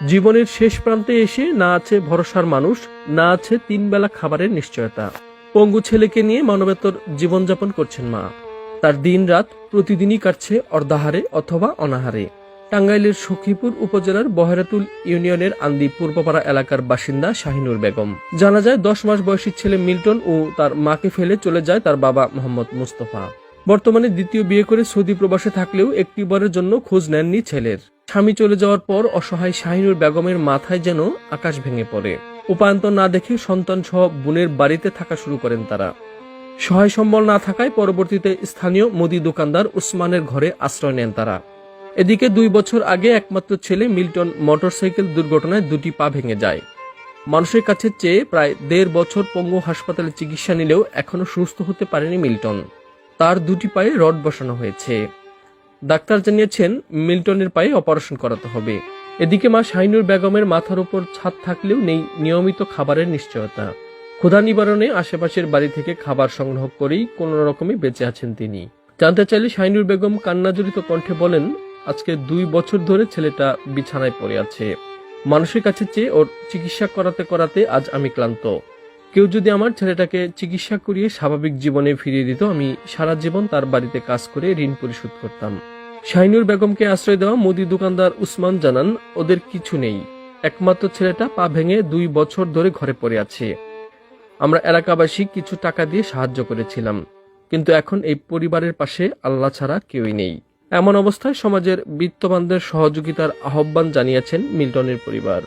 জীবনের শেষ প্রান্তে এসে না আছে ভরসার মানুষ, না আছে 3 বেলা খাবারের নিশ্চয়তা। পঙ্গু ছেলেকে নিয়ে মানবেতর জীবনযাপন করছেন মা। তার দিন রাত প্রতিদিনই কাটছে অর্ধাহারে অথবা অনাহারে। টাঙ্গাইলের সখীপুর উপজেলার বহেরাতুল ইউনিয়নের আন্দি পূর্বপাড়া এলাকার বাসিন্দা শাহিনুর বেগম। জানা যায় 10 মাস বয়সী ছেলে মিল্টন ও তার মাকে ফেলে চলে যায় তার বাবা মোহাম্মদ মুস্তফা। বর্তমানে দ্বিতীয় বিয়ে করে সৌদি প্রবাসে থাকলেও একটিবারের জন্য খোঁজ নেননি ছেলের। স্বামী চলে যাওয়ার পর অসহায় শাহিনুর বেগমের মাথায় যেন আকাশ ভেঙে পড়ে। উপায়ন্তর না দেখে সন্তান সহ বোনের বাড়িতে থাকা শুরু করেন তারা। সহায় সম্বল না থাকায় পরবর্তীতে স্থানীয় মুদি দোকানদার উসমানের ঘরে আশ্রয় নেন তারা। এদিকে 2 বছর আগে একমাত্র ছেলে মিল্টন মোটরসাইকেল দুর্ঘটনায় 2টি পা ভেঙে যায়। মানুষের কাছে চেয়ে প্রায় 1.5 বছর পঙ্গু হাসপাতালে চিকিৎসা নিলেও এখনো সুস্থ হতে পারেনি মিল্টন। তার 2টি পায়ে রড বসানো হয়েছে। ডাক্তার জানিয়েছেন মিল্টনের পায়ে অপারেশন করাতে হবে। এদিকে মা শাহিনুর বেগমের মাথার উপর ছাদ থাকলেও নেই নিয়মিত খাবারের নিশ্চয়তা। ক্ষুধা নিবারণে আশেপাশের বাড়ি থেকে খাবার সংগ্রহ করেই কোন রকমে বেঁচে আছেন তিনি। জানতে চাইলে শাহিনুর বেগম কান্নাজড়িত কণ্ঠে বলেন, আজকে 2 বছর ধরে ছেলেটা বিছানায় পড়ে আছে। মানুষের কাছে চেয়ে ওর চিকিৎসা করাতে করাতে আজ আমি ক্লান্ত। কেউ যদি আমার ছেলেটাকে চিকিৎসা করিয়ে স্বাভাবিক জীবনে ফিরিয়ে দিত, আমি সারা জীবন তার বাড়িতে কাজ করে ঋণ পরিশোধ করতাম। শাহিনুর বেগমকে আশ্রয় দেওয়া মুদি দোকানদার উসমান জানান, ওদের কিছু নেই। একমাত্র ছেলেটা পা ভেঙে 2 বছর ধরে ঘরে পড়ে আছে। আমরা এলাকাবাসী কিছু টাকা দিয়ে সাহায্য করেছিলাম, কিন্তু এখন এই পরিবারের পাশে আল্লাহ ছাড়া কেউই নেই। এমন অবস্থায় সমাজের বিত্তবানদের সহযোগিতার আহ্বান জানিয়েছেন মিল্টনের পরিবার।